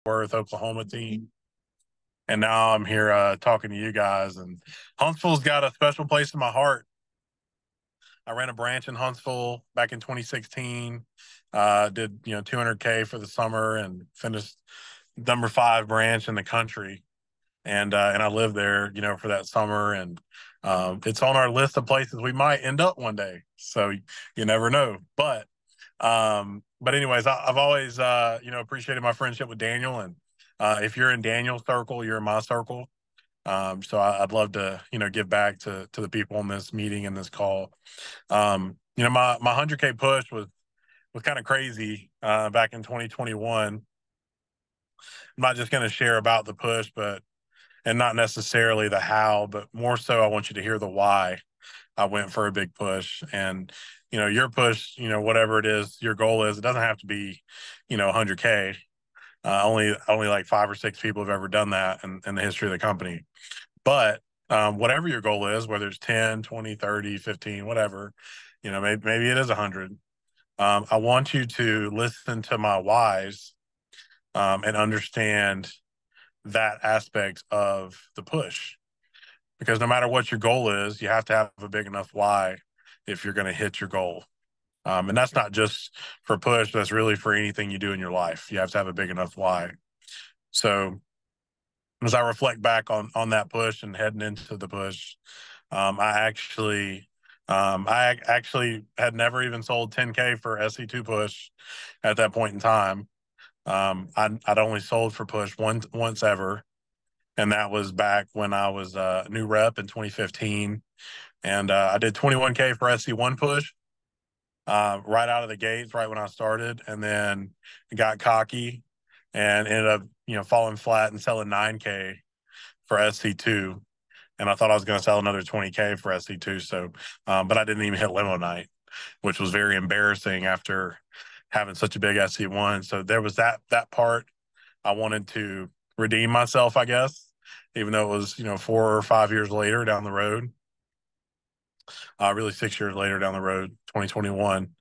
Worth, Oklahoma team. And now I'm here talking to you guys. And Huntsville's got a special place in my heart. I ran a branch in Huntsville back in 2016. Did 200K for the summer and finished number 5 branch in the country. And I lived there, for that summer. And it's on our list of places we might end up one day. So you never know. But anyways, I've always appreciated my friendship with Daniel. And if you're in Daniel's circle, you're in my circle. So I'd love to give back to the people in this meeting and this call. My 100K push was kind of crazy back in 2021. I'm not just going to share about the push, and not necessarily the how, but more so I want you to hear the why I went for a big push. And your push, whatever it is your goal is, it doesn't have to be 100K. Only like 5 or 6 people have ever done that in the history of the company. But whatever your goal is, whether it's 10, 20, 30, 15, whatever, maybe it is 100. I want you to listen to my whys and understand that aspect of the push. Because no matter what your goal is, you have to have a big enough why if you're going to hit your goal. And that's not just for push, that's really for anything you do in your life. You have to have a big enough why. So as I reflect back on that push and heading into the push, I actually had never even sold 10K for SC2 push at that point in time. I'd only sold for push once ever, and that was back when I was a new rep in 2015. And I did 21K for SC1 push right out of the gates, right when I started, and then got cocky and ended up falling flat and selling 9K for SC2. And I thought I was going to sell another 20K for SC2. So, but I didn't even hit limo night, which was very embarrassing after having such a big SC1. So there was that part. I wanted to redeem myself, I guess, even though it was 4 or 5 years later down the road. Really 6 years later down the road, 2021.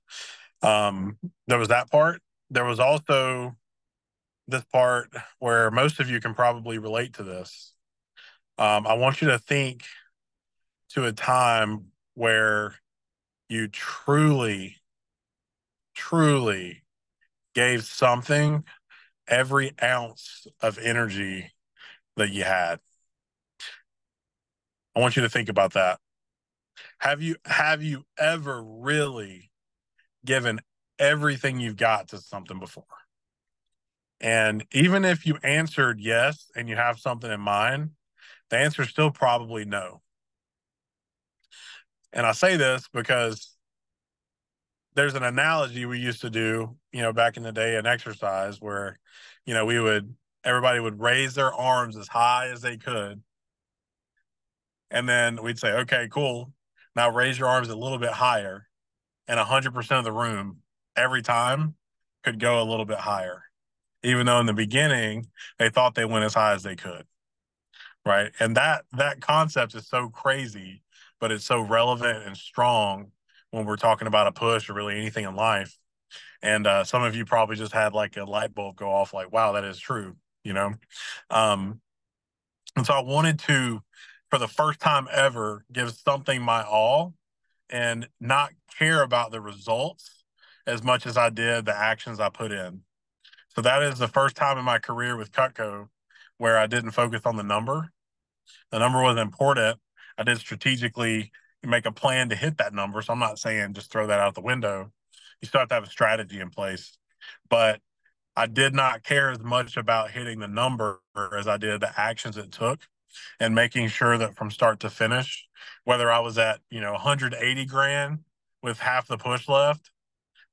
There was that part. There was also this part where most of you can probably relate to this. I want you to think to a time where you truly, truly gave something every ounce of energy that you had. I want you to think about that. Have you ever really given everything you've got to something before? And even if you answered yes and you have something in mind, the answer is still probably no. And I say this because there's an analogy we used to do, back in the day in exercise where, everybody would raise their arms as high as they could. And then we'd say, okay, cool. Now raise your arms a little bit higher. And 100% of the room every time could go a little bit higher, even though in the beginning they thought they went as high as they could. Right. And that concept is so crazy, but it's so relevant and strong when we're talking about a push or really anything in life. And some of you probably just had like a light bulb go off like, wow, that is true, Um, and so I wanted to, for the first time ever, give something my all and not care about the results as much as I did the actions I put in. So that is the first time in my career with Cutco where I didn't focus on the number. The number was important. I did strategically make a plan to hit that number. So I'm not saying just throw that out the window. You still have to have a strategy in place. But I did not care as much about hitting the number as I did the actions it took and making sure that from start to finish, whether I was at, 180 grand with half the push left,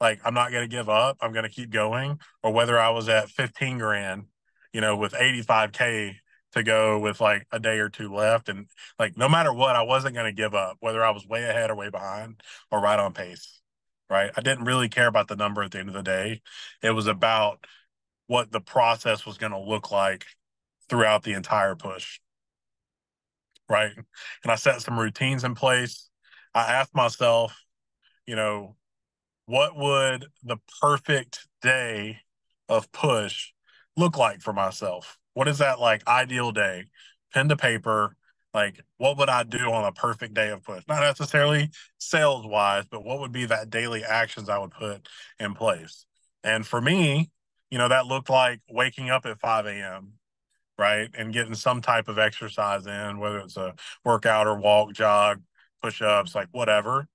like I'm not going to give up. I'm going to keep going. Or whether I was at 15 grand, with 85K to go with like a day or two left. And like, no matter what, I wasn't going to give up, whether I was way ahead or way behind or right on pace. Right. I didn't really care about the number at the end of the day. It was about what the process was going to look like throughout the entire push. Right. And I set some routines in place. I asked myself, what would the perfect day of push look like for myself? What is that like ideal day? Pen to paper, like what would I do on a perfect day of push? Not necessarily sales wise, but what would be that daily actions I would put in place? And for me, that looked like waking up at 5 a.m., right? And getting some type of exercise in, whether it's a workout or walk, jog, push ups, like whatever,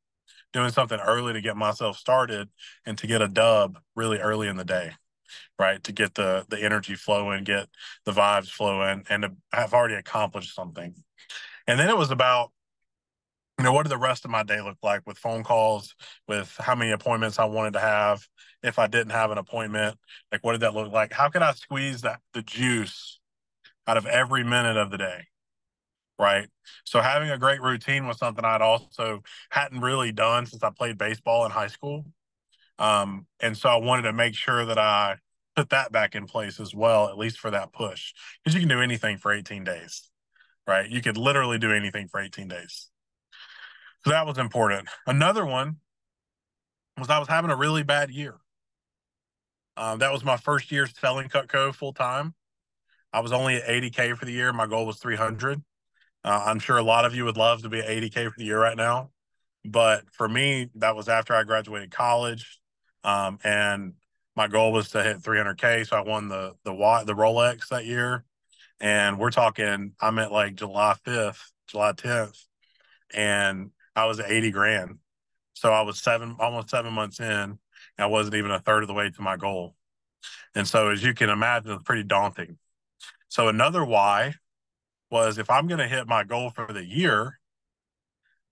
doing something early to get myself started and to get a dub really early in the day, right? To get the energy flowing, get the vibes flowing, and to have already accomplished something. And then it was about, what did the rest of my day look like with phone calls, with how many appointments I wanted to have. If I didn't have an appointment, like what did that look like? How could I squeeze the juice out of every minute of the day? Right. So having a great routine was something I'd also hadn't really done since I played baseball in high school. And so I wanted to make sure that I put that back in place as well, at least for that push, because you can do anything for 18 days, right? You could literally do anything for 18 days. So that was important. Another one was I was having a really bad year. That was my first year selling Cutco full time. I was only at 80K for the year. My goal was 300. I'm sure a lot of you would love to be at 80K for the year right now. But for me, that was after I graduated college. And my goal was to hit 300K. So I won the Rolex that year. And we're talking, I'm at like July 5th, July 10th, and I was at 80 grand. So I was almost 7 months in, and I wasn't even a third of the way to my goal. And so, as you can imagine, it's pretty daunting. So, another why was if I'm going to hit my goal for the year,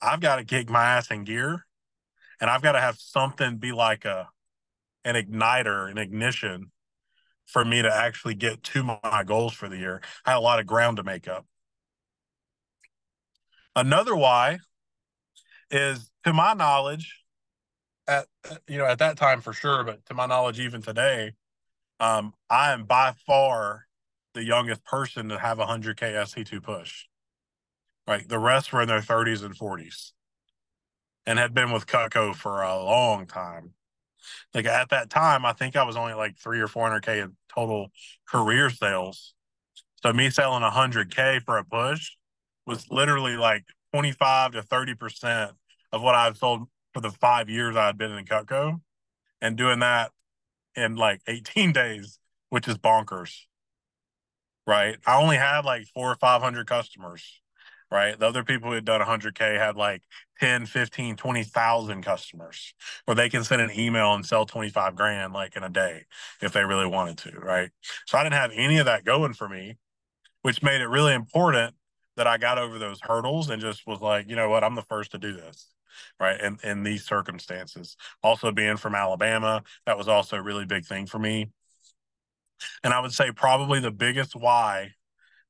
I've got to kick my ass in gear, and I've got to have something be like an igniter, an ignition for me to actually get to my goals for the year. I had a lot of ground to make up. Another why is, to my knowledge, at that time for sure, but to my knowledge even today, I am by far the youngest person to have a 100K SC2 push. Right, the rest were in their 30s and 40s and had been with Cutco for a long time. Like at that time, I think I was only like 300 or 400K in total career sales. So me selling 100K for a push was literally like 25 to 30% of what I've sold for the 5 years I had been in Cutco, and doing that in like 18 days, which is bonkers. Right. I only had like 400 or 500 customers. Right. The other people who had done 100K had like 10, 15, 20,000 customers where they can send an email and sell 25 grand like in a day if they really wanted to. Right. So I didn't have any of that going for me, which made it really important that I got over those hurdles and just was like, you know what, I'm the first to do this. Right. And in these circumstances, also being from Alabama, that was also a really big thing for me. And I would say probably the biggest why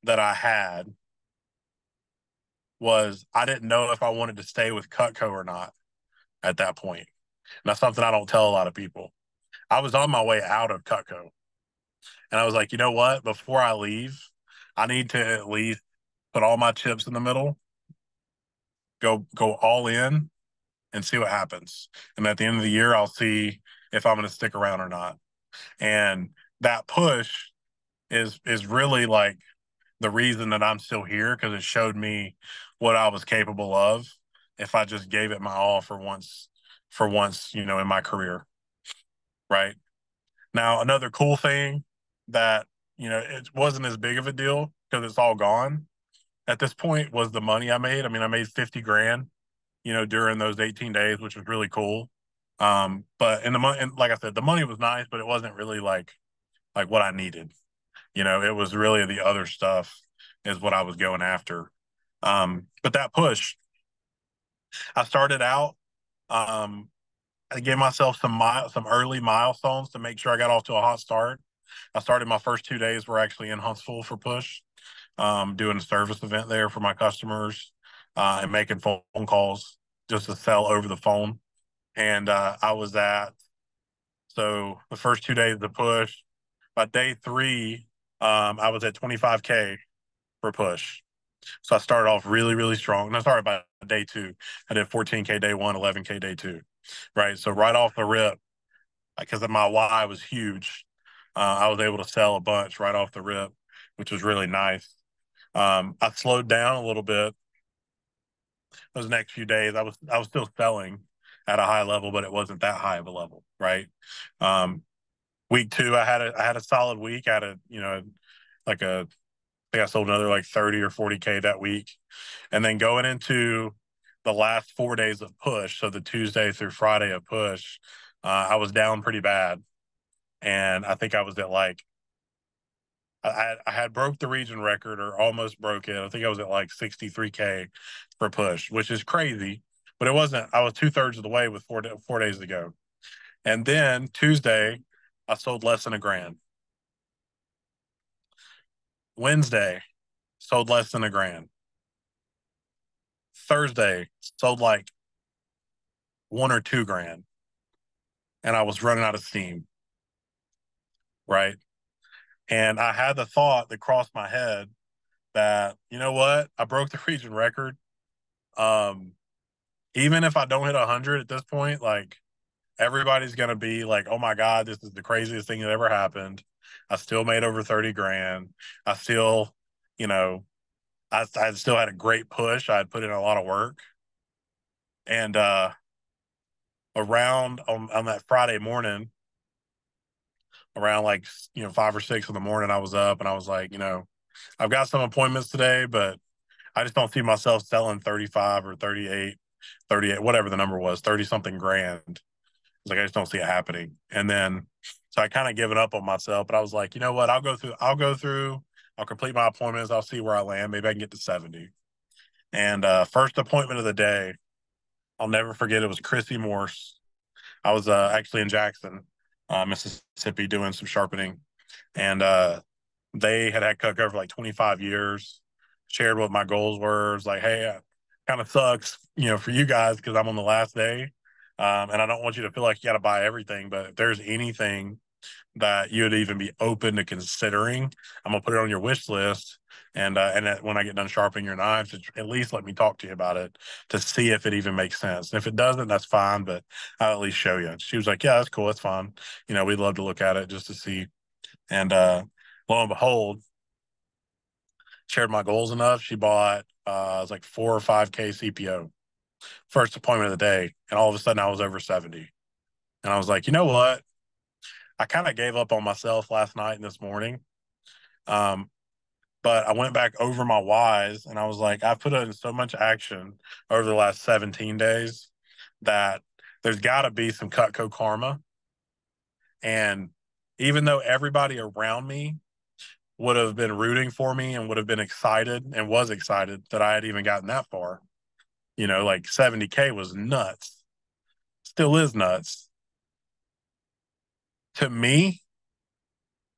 that I had was I didn't know if I wanted to stay with Cutco or not at that point. And that's something I don't tell a lot of people. I was on my way out of Cutco, and I was like, you know what? Before I leave, I need to at least put all my chips in the middle, go all in, and see what happens. And at the end of the year, I'll see if I'm going to stick around or not. And that push is really like the reason that I'm still here, because it showed me what I was capable of if I just gave it my all for once, in my career. Right. Now, another cool thing that, it wasn't as big of a deal because it's all gone at this point was the money I made. I mean, I made 50 grand, during those 18 days, which was really cool. But in the money, and like I said, the money was nice, but it wasn't really like what I needed. It was really the other stuff is what I was going after. But that push, I started out. I gave myself some early milestones to make sure I got off to a hot start. I started my first 2 days were actually in Huntsville for push, doing a service event there for my customers, and making phone calls just to sell over the phone. And I was at so the first 2 days of the push. By day three, I was at 25K for push. So I started off really, really strong. And I started by day two. I did 14K day one, 11K day two. Right. So right off the rip, because my why was huge. I was able to sell a bunch right off the rip, which was really nice. I slowed down a little bit those next few days. I was still selling at a high level, but it wasn't that high of a level, right? Um, week two, I had a solid week. I had a like a I think I sold another like 30 or 40K that week, and then going into the last 4 days of push, so the Tuesday through Friday of push, I was down pretty bad, and I think I was at like I had broke the region record or almost broke it. I think I was at like 63K for push, which is crazy, but it wasn't. I was 2/3 of the way with 4 days to go, and then Tuesday, I sold less than a grand. Wednesday, sold less than a grand. Thursday, sold like 1 or 2 grand, and I was running out of steam, right? And I had the thought that crossed my head that, you know what? I broke the region record. Um, Even if I don't hit 100 at this point, like everybody's gonna be like, "Oh my god, this is the craziest thing that ever happened." I still made over 30 grand. I still, you know, I still had a great push. I had put in a lot of work, and around on that Friday morning, around like 5 or 6 in the morning, I was up and I was like, I've got some appointments today, but I just don't see myself selling 35 or 38, whatever the number was, 30 something grand. It's like I just don't see it happening. And then so I kind of given up on myself, but I was like, you know what? I'll complete my appointments, I'll see where I land. Maybe I can get to 70. And first appointment of the day, I'll never forget, it was Chrissy Morse. I was actually in Jackson, Mississippi, doing some sharpening, and they had cut cover for like 25 years. Shared what my goals were. It was like, hey, kind of sucks, for you guys because I'm on the last day, and I don't want you to feel like you got to buy everything. But if there's anything that you would even be open to considering, I'm gonna put it on your wish list. And when I get done sharpening your knives, at least let me talk to you about it to see if it even makes sense. And if it doesn't, that's fine, but I'll at least show you. She was like, "Yeah, that's cool, that's fine. We'd love to look at it just to see." And lo and behold, shared my goals enough. She bought it was like 4 or 5K CPO. First appointment of the day, and all of a sudden I was over 70. And I was like, you know what? I kind of gave up on myself last night and this morning. Um, but I went back over my whys and I was like, I've put in so much action over the last 17 days that there's got to be some Cutco karma. And even though everybody around me would have been rooting for me and would have been excited and was excited that I had even gotten that far, like 70K was nuts, still is nuts. To me,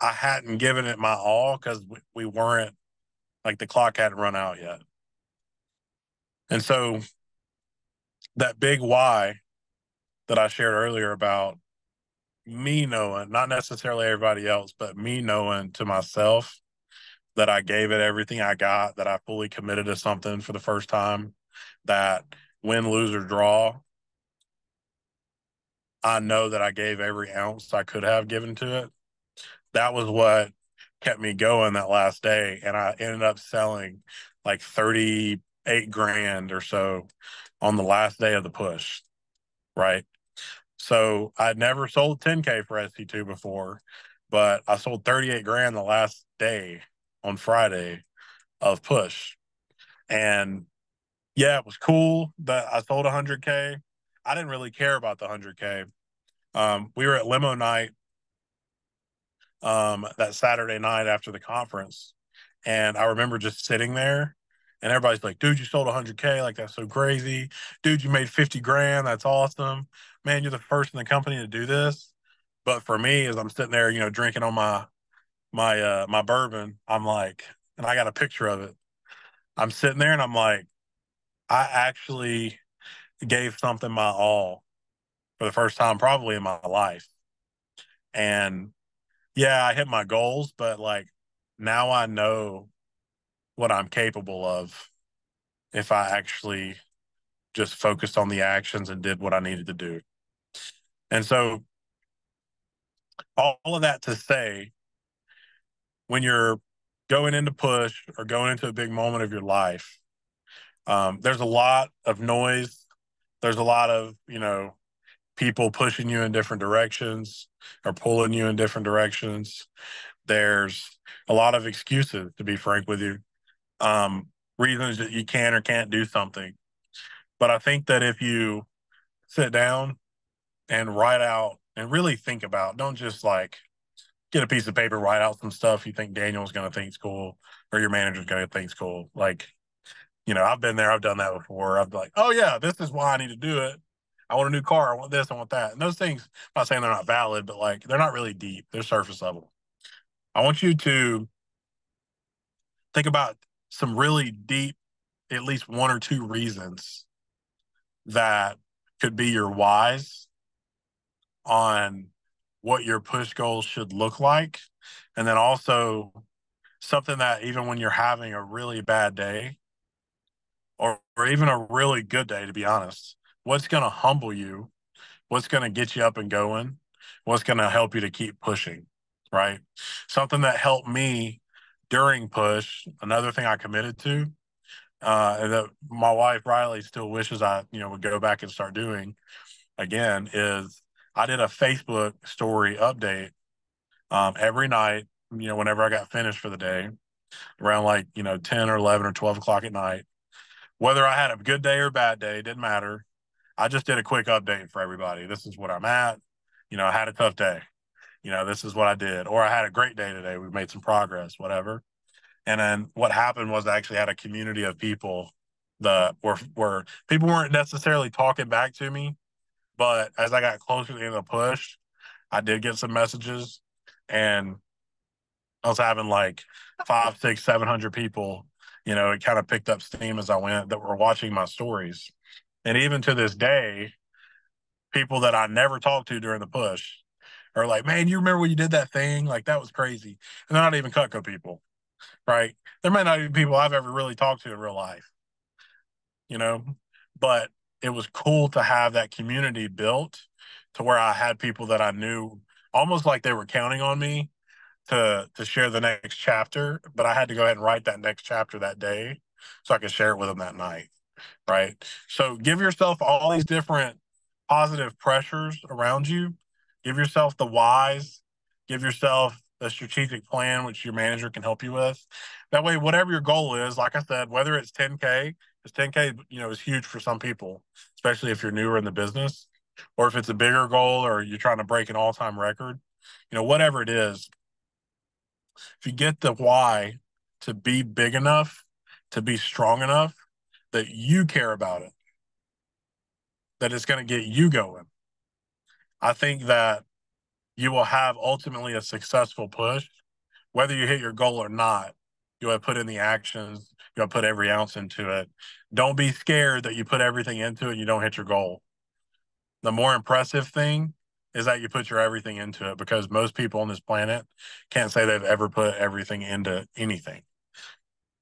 I hadn't given it my all because we weren't, like, the clock hadn't run out yet. And so that big why that I shared earlier about me knowing, not necessarily everybody else, but me knowing to myself that I gave it everything I got, that I fully committed to something for the first time, that win, lose, or draw, I know that I gave every ounce I could have given to it. That was what kept me going that last day. And I ended up selling like 38 grand or so on the last day of the push. Right. So I'd never sold 10K for SC2 before, but I sold 38 grand the last day on Friday of push. And yeah, it was cool that I sold 100K. I didn't really care about the 100K. We were at limo night that Saturday night after the conference. And I remember just sitting there and everybody's like, dude, you sold 100K. Like, that's so crazy. Dude, you made 50 grand. That's awesome. Man, you're the first in the company to do this. But for me, as I'm sitting there, drinking on my bourbon, I'm like, and I got a picture of it. I'm sitting there and I'm like, I actually gave something my all for the first time probably in my life. And yeah, I hit my goals, but like now I know what I'm capable of if I actually just focused on the actions and did what I needed to do. And so all of that to say, when you're going into push or going into a big moment of your life, there's a lot of noise. There's a lot of, people pushing you in different directions or pulling you in different directions. There's a lot of excuses, to be frank with you, reasons that you can or can't do something. But I think that if you sit down and write out and really think about, don't just like get a piece of paper, write out some stuff you think Daniel's going to think's cool or your manager's going to think's cool. Like, I've been there, I've done that before. I've been like, oh yeah, this is why I need to do it. I want a new car. I want this. I want that. And those things, I'm not saying they're not valid, but like they're not really deep. They're surface level. I want you to think about some really deep, at least one or two reasons that could be your whys on what your push goals should look like. And then also something that even when you're having a really bad day or even a really good day, to be honest, what's going to humble you? What's going to get you up and going? What's going to help you to keep pushing? Right. Something that helped me during push, another thing I committed to, and that my wife Riley still wishes I, would go back and start doing again, is I did a Facebook story update every night, whenever I got finished for the day, around like, 10 or 11 or 12 o'clock at night. Whether I had a good day or bad day, didn't matter. I just did a quick update for everybody. This is what I'm at. I had a tough day. This is what I did. Or I had a great day today. We made some progress, whatever. And then what happened was I actually had a community of people that were people weren't necessarily talking back to me, but as I got closer to the end of the push, I did get some messages, and I was having like 5, 6, 700 people. It kind of picked up steam as I went that were watching my stories. And even to this day, people that I never talked to during the push are like, man, you remember when you did that thing? Like, that was crazy. And they're not even Cutco people, right? There may not even be people I've ever really talked to in real life, you know? But it was cool to have that community built to where I had people that I knew almost like they were counting on me to share the next chapter, but I had to go ahead and write that next chapter that day so I could share it with them that night. Right. So give yourself all these different positive pressures around you. Give yourself the whys. Give yourself a strategic plan, which your manager can help you with. That way, whatever your goal is, like I said, whether it's 10K, because 10K, is huge for some people, especially if you're newer in the business, or if it's a bigger goal or you're trying to break an all-time record, whatever it is, if you get the why to be big enough, to be strong enough that you care about it, that it's going to get you going, I think that you will have ultimately a successful push. Whether you hit your goal or not, you have put in the actions, you have put every ounce into it. Don't be scared that you put everything into it and you don't hit your goal. The more impressive thing is that you put your everything into it, because most people on this planet can't say they've ever put everything into anything.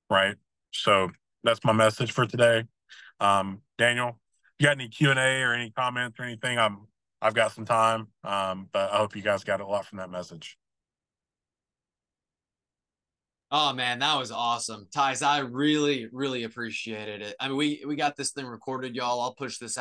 Right. So that's my message for today. Daniel, you got any Q&A or any comments or anything? I've got some time, but I hope you guys got a lot from that message. Oh man, that was awesome. Tice, I really, really appreciated it. I mean, we got this thing recorded, y'all. I'll push this